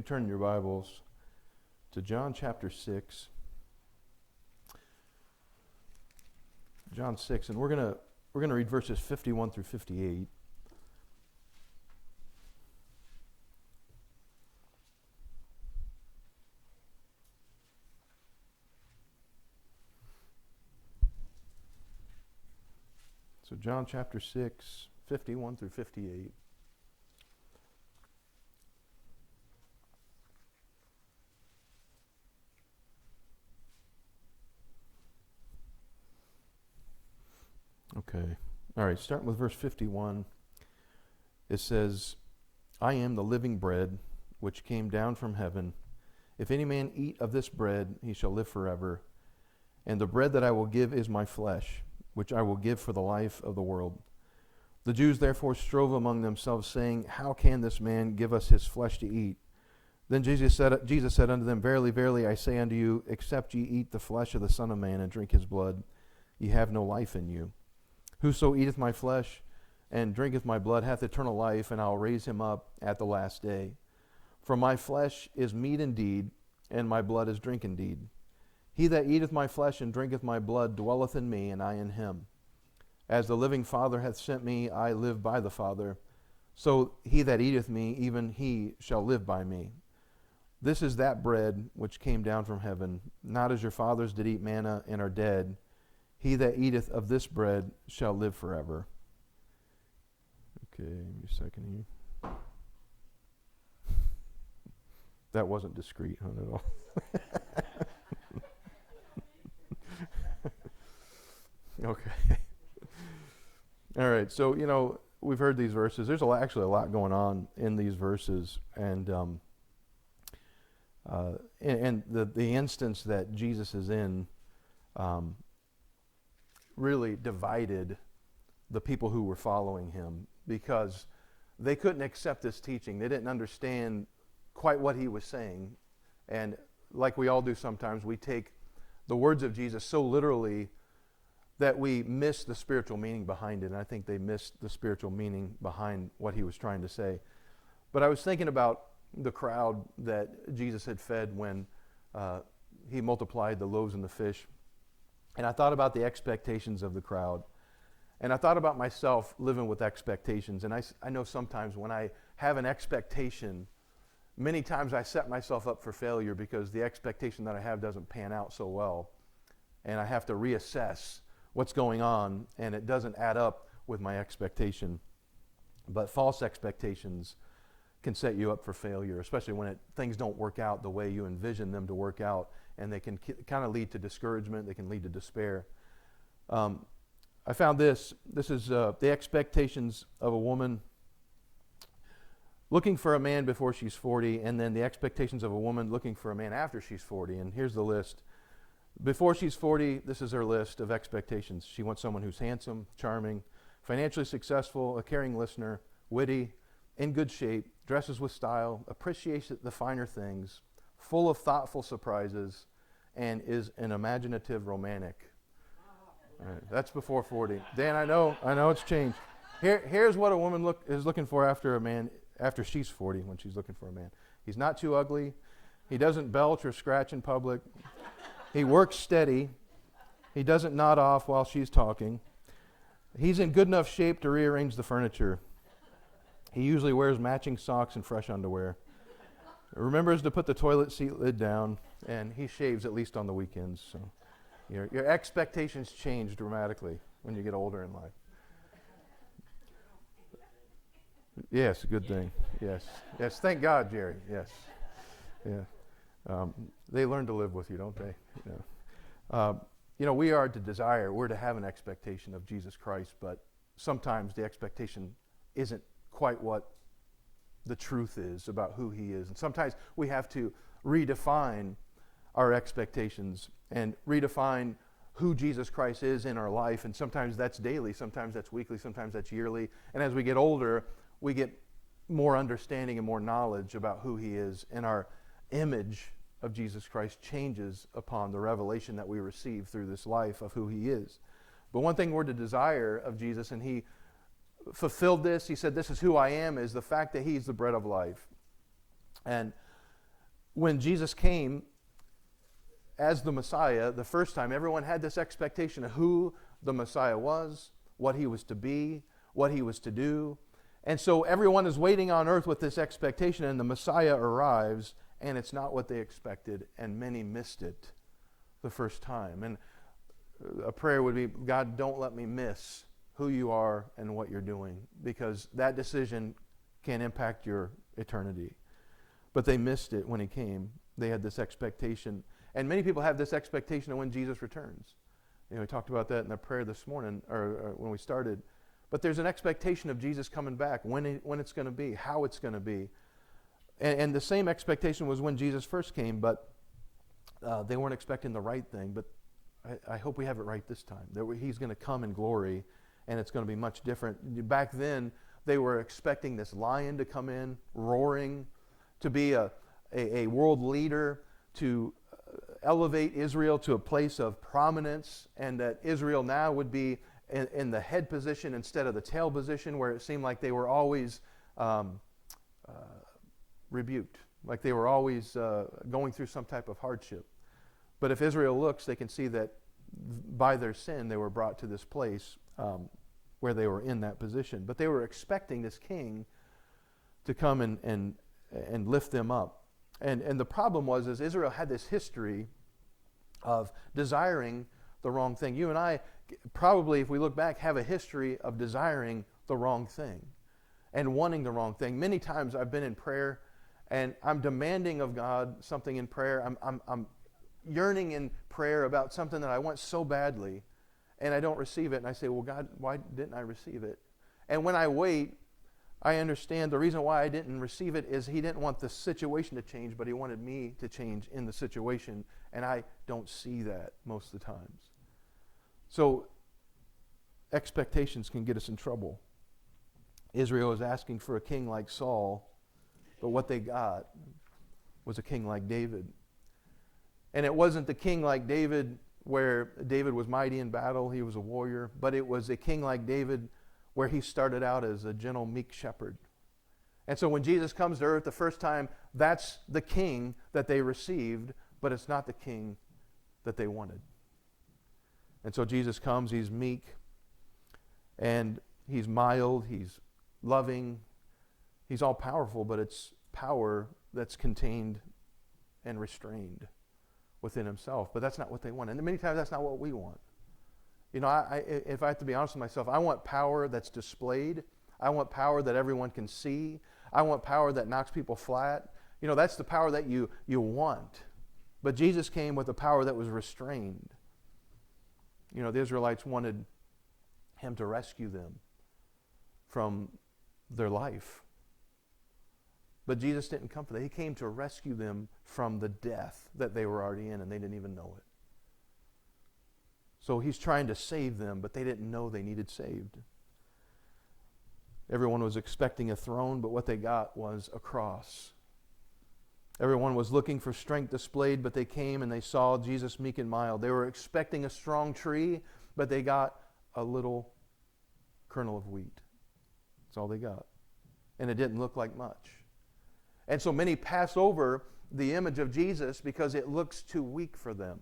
turn in your Bibles to John chapter 6. John 6, and we're going to read verses 51 through 58. So John chapter 6, 51 through 58. Okay. All right, starting with verse 51. It says, I am the living bread which came down from heaven. If any man eat of this bread, he shall live forever. And the bread that I will give is my flesh, which I will give for the life of the world. The Jews therefore strove among themselves, saying, How can this man give us his flesh to eat? Then Jesus said unto them, Verily, verily, I say unto you, except ye eat the flesh of the Son of Man and drink his blood, ye have no life in you. Whoso eateth my flesh and drinketh my blood hath eternal life, and I will raise him up at the last day. For my flesh is meat indeed, and my blood is drink indeed. He that eateth my flesh and drinketh my blood dwelleth in me, and I in him. As the living Father hath sent me, I live by the Father. So he that eateth me, even he shall live by me. This is that bread which came down from heaven, not as your fathers did eat manna and are dead. He that eateth of this bread shall live forever. Okay, give me a second here. That wasn't discreet, huh, at all. Okay. All right, so, we've heard these verses. There's actually a lot going on in these verses. And the instance that Jesus is in really divided the people who were following him, because they couldn't accept this teaching. They didn't understand quite what he was saying. And like we all do sometimes, we take the words of Jesus so literally that we miss the spiritual meaning behind it. And I think they missed the spiritual meaning behind what he was trying to say. But I was thinking about the crowd that Jesus had fed when he multiplied the loaves and the fish. And I thought about the expectations of the crowd. And I thought about myself living with expectations. And I know sometimes when I have an expectation, many times I set myself up for failure because the expectation that I have doesn't pan out so well. And I have to reassess what's going on, and it doesn't add up with my expectation. But false expectations can set you up for failure, especially when things don't work out the way you envision them to work out, and they can kind of lead to discouragement. They can lead to despair. I found this. This is the expectations of a woman looking for a man before she's 40, and then the expectations of a woman looking for a man after she's 40. And here's the list. Before she's 40, this is her list of expectations. She wants someone who's handsome, charming, financially successful, a caring listener, witty, in good shape, dresses with style, appreciates the finer things, full of thoughtful surprises, and is an imaginative romantic. All right, that's before 40. Dan, I know it's changed. Here's what a woman is looking for after a man, after she's 40, when she's looking for a man. He's not too ugly. He doesn't belch or scratch in public. He works steady. He doesn't nod off while she's talking. He's in good enough shape to rearrange the furniture. He usually wears matching socks and fresh underwear. Remembers to put the toilet seat lid down, and he shaves at least on the weekends. So your expectations change dramatically when you get older in life. Yes, good thing. Yes. Thank God, Jerry. Yes. Yeah. They learn to live with you, don't they? Yeah. We are to desire. We're to have an expectation of Jesus Christ, but sometimes the expectation isn't quite what the truth is about who he is. And sometimes we have to redefine our expectations and redefine who Jesus Christ is in our life. And sometimes that's daily, sometimes that's weekly, sometimes that's yearly. And as we get older, we get more understanding and more knowledge about who he is. And our image of Jesus Christ changes upon the revelation that we receive through this life of who he is. But one thing we're to desire of Jesus, and he fulfilled this, he said, this is who I am, is the fact that he's the bread of life. And when Jesus came as the Messiah the first time, everyone had this expectation of who the Messiah was, what he was to be, what he was to do. And so everyone is waiting on earth with this expectation, and the Messiah arrives, and it's not what they expected, and many missed it the first time. And a prayer would be, God, don't let me miss who you are and what you're doing, because that decision can impact your eternity. But they missed it when he came. They had this expectation. And many people have this expectation of when Jesus returns. We talked about that in the prayer this morning, or when we started. But there's an expectation of Jesus coming back, when it's going to be, how it's going to be. And the same expectation was when Jesus first came, but they weren't expecting the right thing. But I hope we have it right this time, that he's going to come in glory, and it's going to be much different. Back then, they were expecting this lion to come in, roaring, to be a world leader, to elevate Israel to a place of prominence, and that Israel now would be in the head position instead of the tail position, where it seemed like they were always rebuked, like they were always going through some type of hardship. But if Israel looks, they can see that by their sin they were brought to this place where they were in that position. But they were expecting this king to come and lift them up. And the problem was, is Israel had this history of desiring the wrong thing. You and I probably, if we look back, have a history of desiring the wrong thing and wanting the wrong thing. Many times I've been in prayer and I'm demanding of God something in prayer. I'm yearning in prayer about something that I want so badly, and I don't receive it. And I say, well, God, why didn't I receive it? And when I wait, I understand the reason why I didn't receive it is he didn't want the situation to change, but he wanted me to change in the situation, and I don't see that most of the times. So expectations can get us in trouble. Israel is asking for a king like Saul, but what they got was a king like David. And it wasn't the king like David where David was mighty in battle, he was a warrior, but it was a king like David where he started out as a gentle, meek shepherd. And so when Jesus comes to earth the first time, that's the king that they received, but it's not the king that they wanted. And so Jesus comes, he's meek, and he's mild, he's loving, he's all powerful, but it's power that's contained and restrained within himself. But that's not what they want. And many times that's not what we want. You know, if I have to be honest with myself, I want power that's displayed. I want power that everyone can see. I want power that knocks people flat. You know, that's the power that you want. But Jesus came with a power that was restrained. You know, the Israelites wanted him to rescue them from their life. But Jesus didn't come for that. He came to rescue them from the death that they were already in, and they didn't even know it. So he's trying to save them, but they didn't know they needed saved. Everyone was expecting a throne, but what they got was a cross. Everyone was looking for strength displayed, but they came and they saw Jesus meek and mild. They were expecting a strong tree, but they got a little kernel of wheat. That's all they got. And it didn't look like much. And so many pass over the image of Jesus because it looks too weak for them.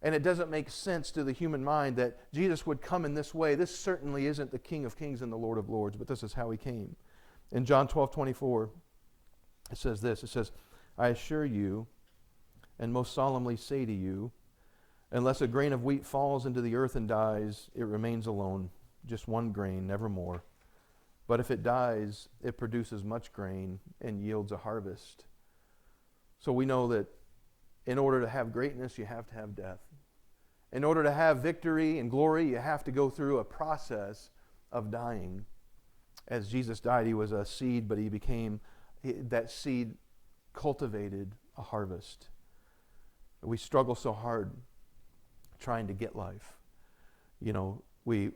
And it doesn't make sense to the human mind that Jesus would come in this way. This certainly isn't the King of Kings and the Lord of Lords, but this is how he came. In John 12:24, it says this. It says, I assure you, and most solemnly say to you, unless a grain of wheat falls into the earth and dies, it remains alone, just one grain, never more. But if it dies, it produces much grain and yields a harvest. So we know that in order to have greatness, you have to have death. In order to have victory and glory, you have to go through a process of dying. As Jesus died, he was a seed, but that seed cultivated a harvest. We struggle so hard trying to get life. You know, we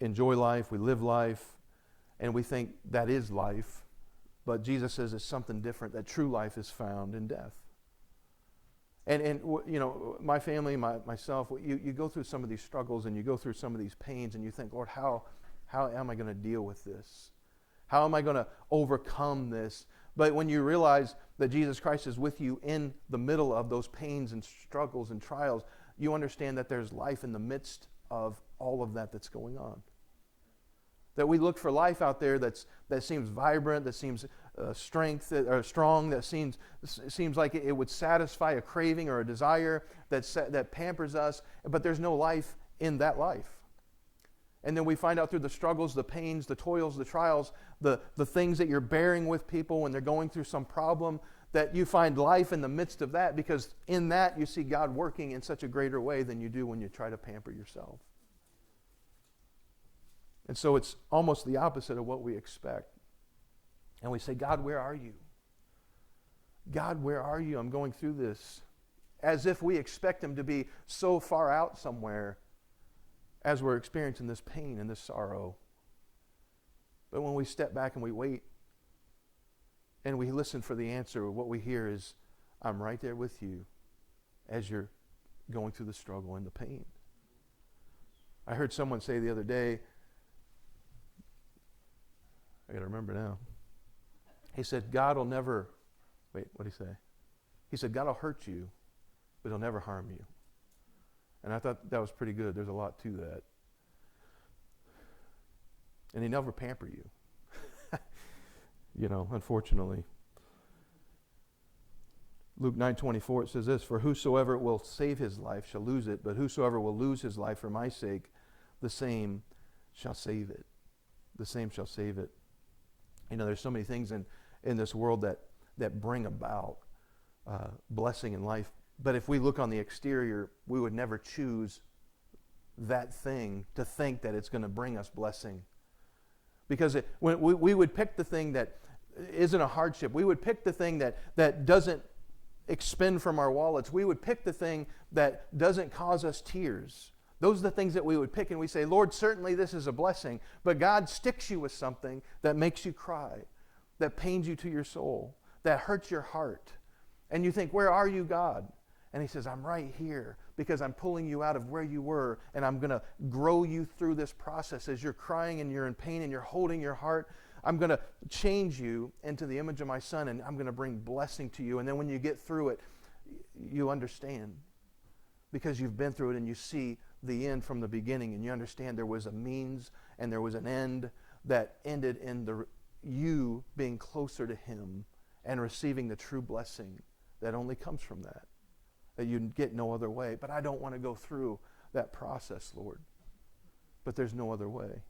enjoy life, we live life, and we think that is life. But Jesus says it's something different, that true life is found in death. And you know, my family, myself, you go through some of these struggles and you go through some of these pains and you think, Lord, how am I going to deal with this? How am I going to overcome this? But when you realize that Jesus Christ is with you in the middle of those pains and struggles and trials, you understand that there's life in the midst of all of that that's going on. That we look for life out there that seems vibrant, that seems strong, that seems like it would satisfy a craving or a desire that pampers us, but there's no life in that life. And then we find out through the struggles, the pains, the toils, the trials, the things that you're bearing with people when they're going through some problem, that you find life in the midst of that, because in that you see God working in such a greater way than you do when you try to pamper yourself. And so it's almost the opposite of what we expect. And we say, God, where are you? God, where are you? I'm going through this. As if we expect him to be so far out somewhere as we're experiencing this pain and this sorrow. But when we step back and we wait and we listen for the answer, what we hear is, I'm right there with you as you're going through the struggle and the pain. I heard someone say the other day, I got to remember now. He said, God will never, wait, what did he say? He said, God will hurt you, but he'll never harm you. And I thought that was pretty good. There's a lot to that. And he never pamper you. Unfortunately. Luke 9:24, it says this, for whosoever will save his life shall lose it, but whosoever will lose his life for my sake, the same shall save it. The same shall save it. There's so many things in this world that bring about blessing in life. But if we look on the exterior, we would never choose that thing to think that it's going to bring us blessing. Because when we would pick the thing that isn't a hardship. We would pick the thing that doesn't expend from our wallets. We would pick the thing that doesn't cause us tears. Those are the things that we would pick, and we say, Lord, certainly this is a blessing, but God sticks you with something that makes you cry, that pains you to your soul, that hurts your heart. And you think, where are you, God? And he says, I'm right here because I'm pulling you out of where you were, and I'm going to grow you through this process. As you're crying and you're in pain and you're holding your heart, I'm going to change you into the image of my Son, and I'm going to bring blessing to you. And then when you get through it, you understand because you've been through it and you see the end from the beginning, and you understand there was a means and there was an end that ended in you being closer to him and receiving the true blessing that only comes from that you get no other way. But I don't want to go through that process, Lord. But there's no other way.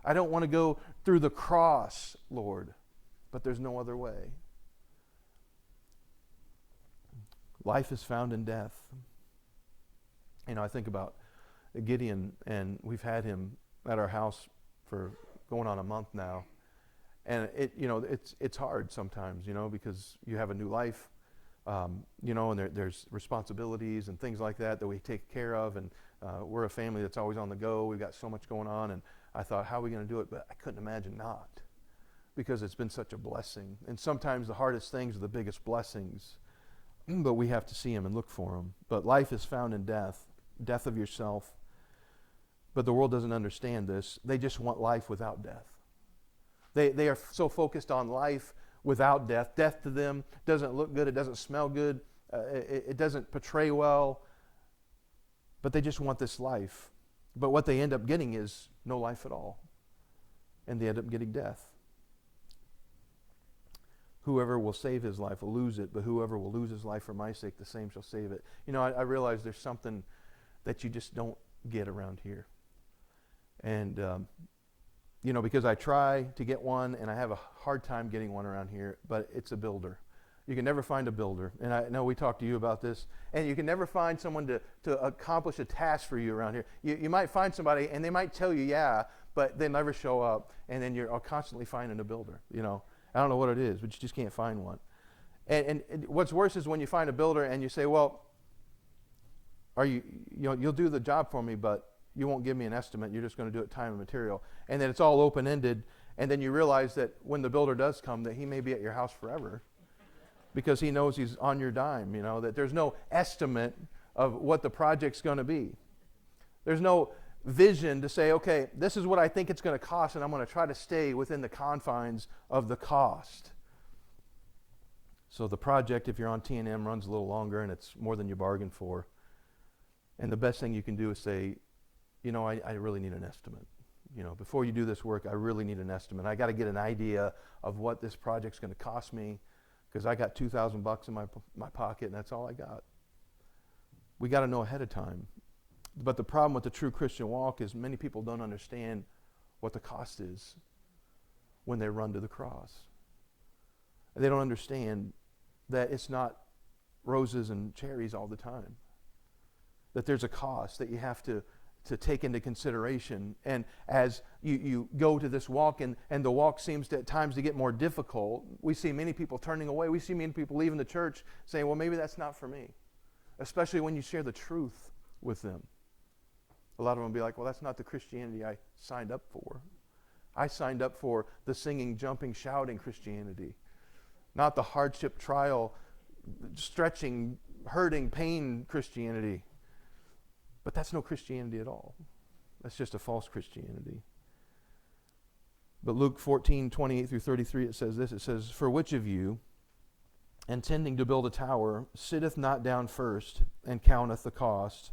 I don't want to go through the cross, Lord, but there's no other way. Life is found in death. I think about Gideon, and we've had him at our house for going on a month now. And it's hard sometimes, because you have a new life, and there's responsibilities and things like that we take care of, and we're a family that's always on the go. We've got so much going on, and I thought, how are we going to do it? But I couldn't imagine not, because it's been such a blessing. And sometimes the hardest things are the biggest blessings, but we have to see them and look for them. But life is found in death of yourself. But the world doesn't understand this. They just want life without death. They are so focused on life without death. Death to them doesn't look good. It doesn't smell good. It doesn't portray well. But they just want this life. But what they end up getting is no life at all. And they end up getting death. Whoever will save his life will lose it, but whoever will lose his life for my sake, the same shall save it. I realize there's something that you just don't get around here. And, because I try to get one, and I have a hard time getting one around here, but it's a builder. You can never find a builder. And I know we talked to you about this. And you can never find someone to accomplish a task for you around here. You might find somebody, and they might tell you, yeah, but they never show up. And then you're constantly finding a builder. I don't know what it is, but you just can't find one. And what's worse is when you find a builder and you say, well, you'll do the job for me, but you won't give me an estimate. You're just going to do it time and material. And then it's all open-ended. And then you realize that when the builder does come, that he may be at your house forever because he knows he's on your dime, that there's no estimate of what the project's going to be. There's no vision to say, okay, this is what I think it's going to cost, and I'm going to try to stay within the confines of the cost. So the project, if you're on T&M, runs a little longer, and it's more than you bargained for. And the best thing you can do is say, I really need an estimate. Before you do this work, I really need an estimate. I got to get an idea of what this project's going to cost me, because I got $2,000 in my pocket, and that's all I got. We got to know ahead of time. But the problem with the true Christian walk is many people don't understand what the cost is when they run to the cross. They don't understand that it's not roses and cherries all the time. That there's a cost that you have to take into consideration. And as you go to this walk, and the walk seems to, at times to get more difficult, we see many people turning away. We see many people leaving the church saying, well, maybe that's not for me. Especially when you share the truth with them. A lot of them will be like, well, that's not the Christianity I signed up for. I signed up for the singing, jumping, shouting Christianity. Not the hardship, trial, stretching, hurting, pain Christianity. But that's no Christianity at all. That's just a false Christianity. But Luke 14:28 through 33, it says this. It says, for which of you, intending to build a tower, sitteth not down first, and counteth the cost,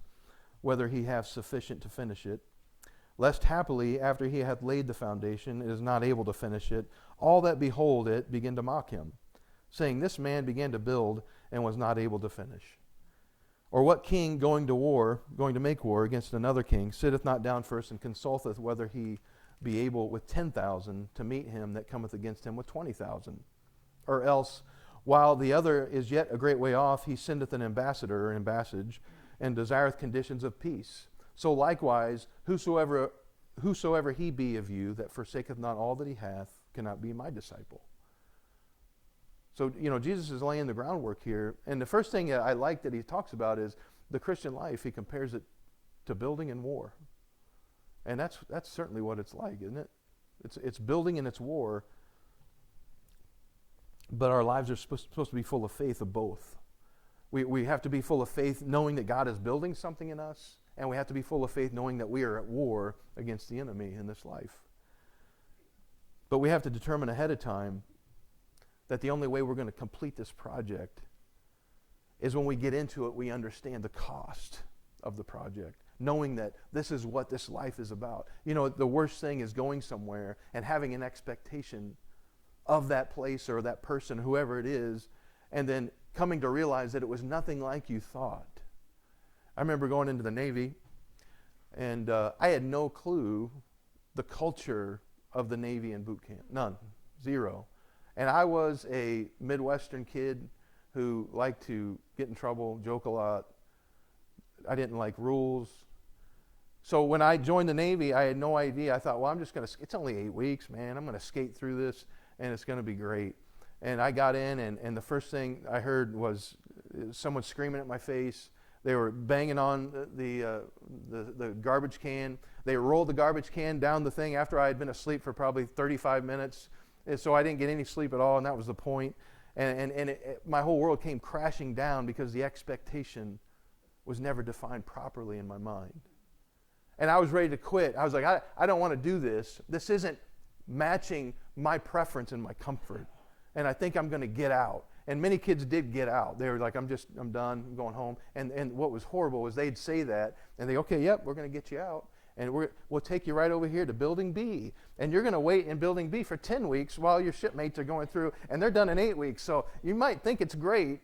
whether he have sufficient to finish it? Lest happily, after he hath laid the foundation, is not able to finish it, all that behold it begin to mock him, saying, this man began to build, and was not able to finish. Or what king going to make war against another king, sitteth not down first, and consulteth whether he be able with 10,000 to meet him that cometh against him with 20,000? Or else, while the other is yet a great way off, he sendeth an ambassador or ambassage, and desireth conditions of peace. So likewise, whosoever he be of you that forsaketh not all that he hath, cannot be my disciple. So, Jesus is laying the groundwork here. And the first thing that I like that he talks about is the Christian life. He compares it to building and war. And that's certainly what it's like, isn't it? It's building and it's war. But our lives are supposed to be full of faith of both. We have to be full of faith knowing that God is building something in us, and we have to be full of faith knowing that we are at war against the enemy in this life. But we have to determine ahead of time that the only way we're going to complete this project is when we get into it, we understand the cost of the project, knowing that this is what this life is about. The worst thing is going somewhere and having an expectation of that place or that person, whoever it is, and then coming to realize that it was nothing like you thought. I remember going into the Navy, and I had no clue the culture of the Navy and boot camp. None. Zero. And I was a Midwestern kid who liked to get in trouble, joke a lot. I didn't like rules. So when I joined the Navy, I had no idea. I thought, well, it's only 8 weeks, man. I'm going to skate through this, and it's going to be great. And I got in, and the first thing I heard was someone screaming at my face. They were banging on the garbage can. They rolled the garbage can down the thing after I had been asleep for probably 35 minutes. And so I didn't get any sleep at all, and that was the point. And my whole world came crashing down because the expectation was never defined properly in my mind. And I was ready to quit. I was like, I don't want to do this. This isn't matching my preference and my comfort. And I think I'm going to get out. And many kids did get out. They were like, I'm done, I'm going home. And what was horrible was they'd say that, and they, okay, yep, we're going to get you out. And we'll take you right over here to Building B. And you're going to wait in Building B for 10 weeks while your shipmates are going through, and they're done in 8 weeks. So you might think it's great,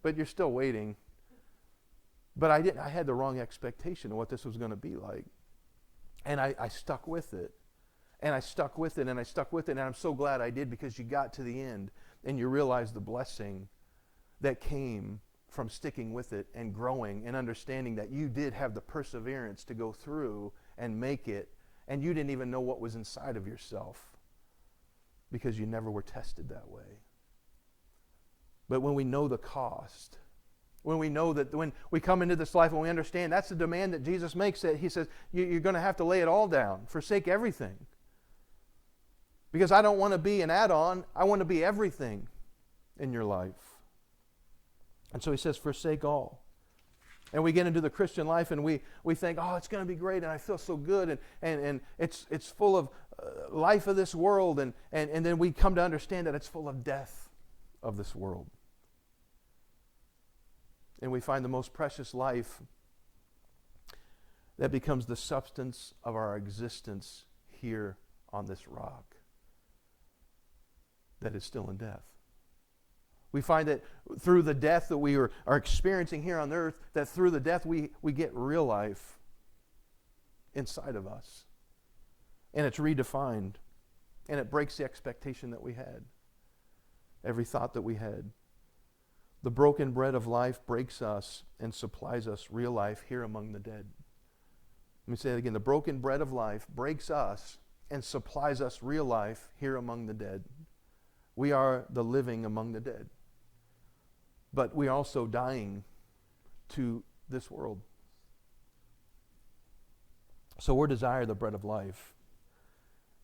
but you're still waiting. But I had the wrong expectation of what this was going to be like. And I stuck with it. And I stuck with it, and I stuck with it, and I'm so glad I did, because you got to the end, and you realize the blessing that came from sticking with it and growing and understanding that you did have the perseverance to go through and make it, and you didn't even know what was inside of yourself because you never were tested that way. But when we know the cost, when we know that when we come into this life and we understand that's the demand that Jesus makes, that he says, you're going to have to lay it all down, forsake everything. Because I don't want to be an add-on, I want to be everything in your life. And so he says, forsake all. And we get into the Christian life and we think, oh, it's going to be great, and I feel so good, and it's full of life of this world, and then we come to understand that it's full of death of this world. and we find the most precious life that becomes the substance of our existence here on this rock that is still in death. We find that through the death that we are experiencing here on earth, that through the death we get real life inside of us. And it's redefined. And it breaks the expectation that we had. Every thought that we had. The broken bread of life breaks us and supplies us real life here among the dead. Let me say it again. The broken bread of life breaks us and supplies us real life here among the dead. We are the living among the dead. But we are also dying to this world. So we're desire the bread of life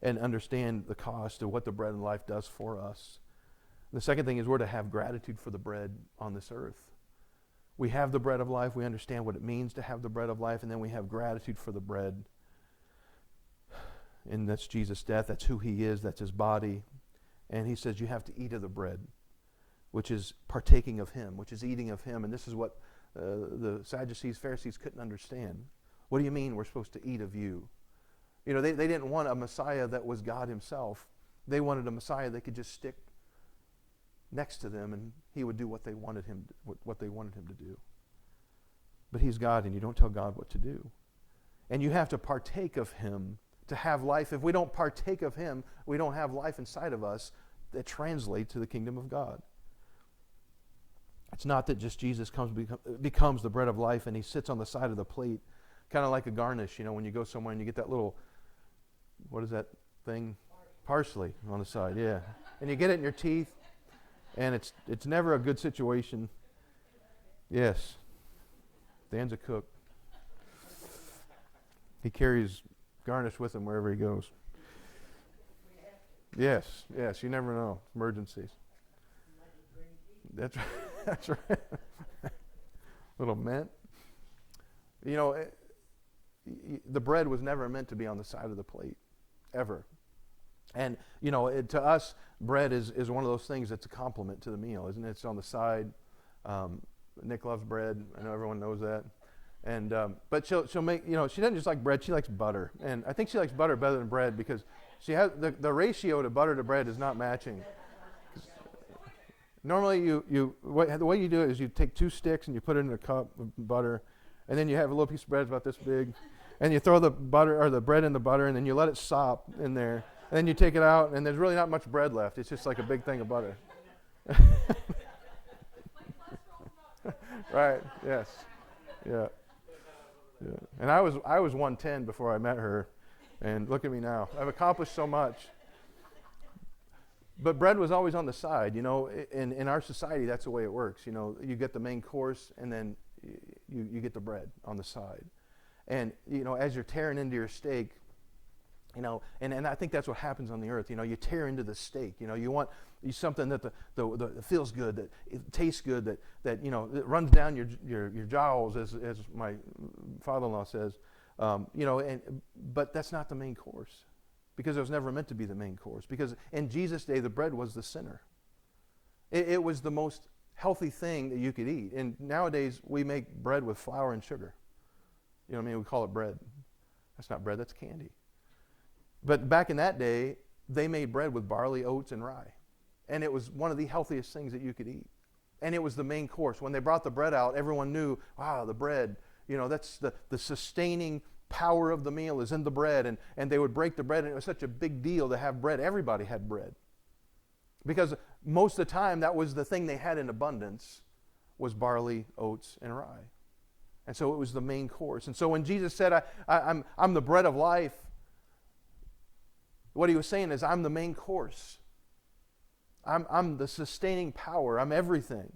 and understand the cost of what the bread of life does for us. The second thing is we're to have gratitude for the bread on this earth. We have the bread of life. We understand what it means to have the bread of life, and then we have gratitude for the bread. And that's Jesus' death. That's who he is. That's his body. And he says you have to eat of the bread, which is partaking of him, which is eating of him. And this is what the Sadducees, Pharisees couldn't understand. What do you mean we're supposed to eat of you? You know, they didn't want a Messiah that was God himself. They wanted a Messiah they could just stick next to them and he would do what they wanted him to do. But he's God, and you don't tell God what to do. And you have to partake of him to have life. If we don't partake of him, we don't have life inside of us that translates to the kingdom of God. It's not that just Jesus becomes the bread of life and he sits on the side of the plate, kind of like a garnish, you know, when you go somewhere and you get that little, what is that thing? Parsley on the side, yeah. And you get it in your teeth, and it's never a good situation. Yes. Dan's a cook. He carries garnish with him wherever he goes. Yes, you never know. Emergencies. That's right. That's right. Little mint. You know, the bread was never meant to be on the side of the plate, ever. And, you know, to us, bread is one of those things that's a complement to the meal, isn't it? It's on the side. Nick loves bread. I know everyone knows that. And but she'll make, you know, she doesn't just like bread, she likes butter. And I think she likes butter better than bread because she has the ratio to butter to bread is not matching. Normally the way you do it is you take 2 sticks and you put it in a cup of butter, and then you have a little piece of bread about this big, and you throw the butter or the bread in the butter, and then you let it sop in there, and then you take it out, and there's really not much bread left. It's just like a big thing of butter. Right? Yes. Yeah. Yeah. And I was 110 before I met her, and look at me now. I've accomplished so much. But bread was always on the side, you know. In our society, that's the way it works. You know, you get the main course, and then you get the bread on the side. And, you know, as you're tearing into your steak, you know, and I think that's what happens on the earth. You know, you tear into the steak. You know, you want something that that feels good, that it tastes good, that you know, it runs down your jowls, as my father-in-law says. You know, but that's not the main course, because it was never meant to be the main course. Because in Jesus' day, the bread was the center. It was the most healthy thing that you could eat. And nowadays, we make bread with flour and sugar. You know what I mean? We call it bread. That's not bread, that's candy. But back in that day, they made bread with barley, oats, and rye. And it was one of the healthiest things that you could eat. And it was the main course. When they brought the bread out, everyone knew, wow, the bread, you know, that's the sustaining power of the meal is in the bread. And they would break the bread, and it was such a big deal to have bread. Everybody had bread. Because most of the time, that was the thing they had in abundance, was barley, oats, and rye. And so it was the main course. And so when Jesus said, I'm the bread of life, what he was saying is, I'm the main course. I'm the sustaining power. I'm everything.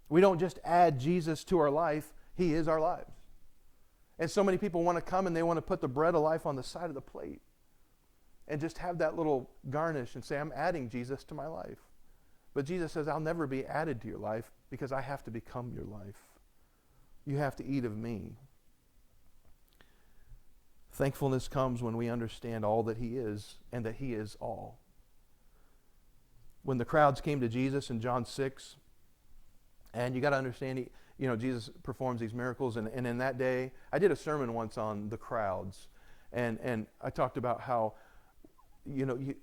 We don't just add Jesus to our life. He is our lives. And so many people want to come and they want to put the bread of life on the side of the plate and just have that little garnish and say, I'm adding Jesus to my life. But Jesus says, I'll never be added to your life because I have to become your life. You have to eat of me. Thankfulness comes when we understand all that he is and that he is all. When the crowds came to Jesus in John 6, And you got to understand, Jesus performs these miracles. And in that day, I did a sermon once on the crowds. And I talked about how, you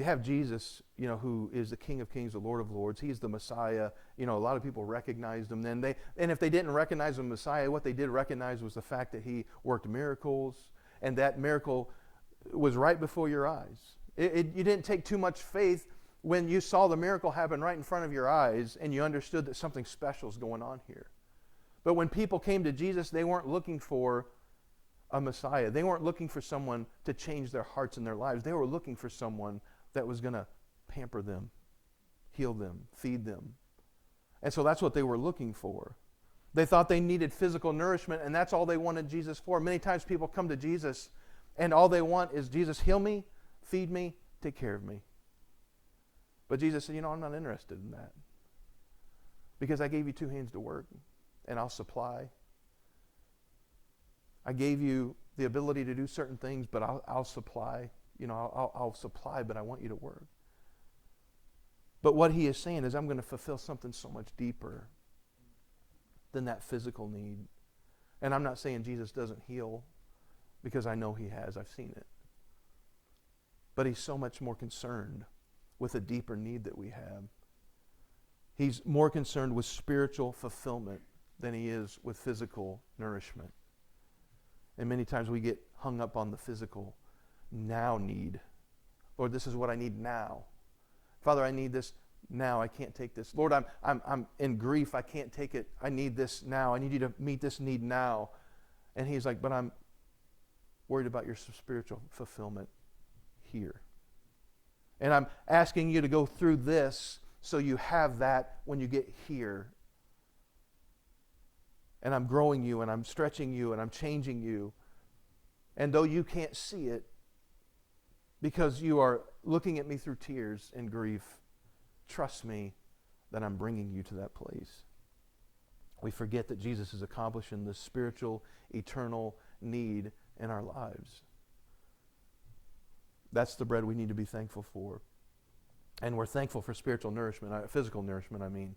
have Jesus, who is the King of Kings, the Lord of Lords. He's the Messiah. A lot of people recognized him then. And if they didn't recognize the Messiah, what they did recognize was the fact that he worked miracles, and that miracle was right before your eyes. You didn't take too much faith when you saw the miracle happen right in front of your eyes and you understood that something special is going on here. But when people came to Jesus, they weren't looking for a Messiah. They weren't looking for someone to change their hearts and their lives. They were looking for someone that was going to pamper them, heal them, feed them. And so that's what they were looking for. They thought they needed physical nourishment, and that's all they wanted Jesus for. Many times people come to Jesus, and all they want is, Jesus, heal me, feed me, take care of me. But Jesus said, I'm not interested in that. Because I gave you 2 hands to work, and I'll supply. I gave you the ability to do certain things, but I'll supply. I'll supply, but I want you to work. But what he is saying is, I'm going to fulfill something so much deeper than that physical need. And I'm not saying Jesus doesn't heal, because I know he has. I've seen it. But he's so much more concerned with a deeper need that we have. He's more concerned with spiritual fulfillment than he is with physical nourishment. And many times we get hung up on the physical now need. Lord, this is what I need now. Father, I need this now. I can't take this. Lord, I'm in grief. I can't take it. I need this now. I need you to meet this need now. And he's like, but I'm worried about your spiritual fulfillment here. And I'm asking you to go through this so you have that when you get here. And I'm growing you, and I'm stretching you, and I'm changing you. And though you can't see it, because you are looking at me through tears and grief, trust me that I'm bringing you to that place. We forget that Jesus is accomplishing this spiritual, eternal need in our lives. That's the bread we need to be thankful for. And we're thankful for spiritual nourishment, physical nourishment, I mean.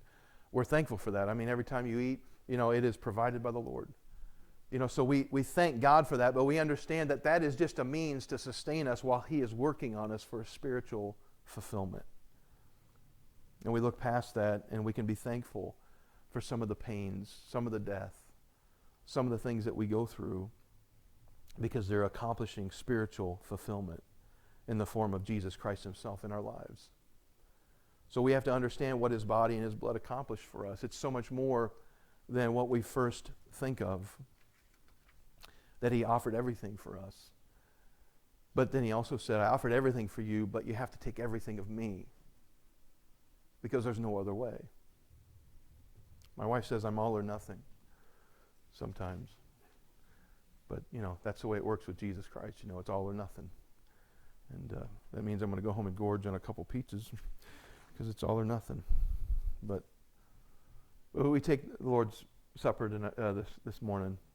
We're thankful for that. I mean, every time you eat, it is provided by the Lord. So we thank God for that, but we understand that that is just a means to sustain us while he is working on us for a spiritual fulfillment. And we look past that, and we can be thankful for some of the pains, some of the death, some of the things that we go through, because they're accomplishing spiritual fulfillment in the form of Jesus Christ himself in our lives. So we have to understand what his body and his blood accomplished for us. It's so much more than what we first think of, that he offered everything for us. But then he also said, I offered everything for you, but you have to take everything of me, because there's no other way. My wife says I'm all or nothing sometimes. But, that's the way it works with Jesus Christ. It's all or nothing. And that means I'm going to go home and gorge on a couple pizzas because it's all or nothing. But we take the Lord's Supper this morning.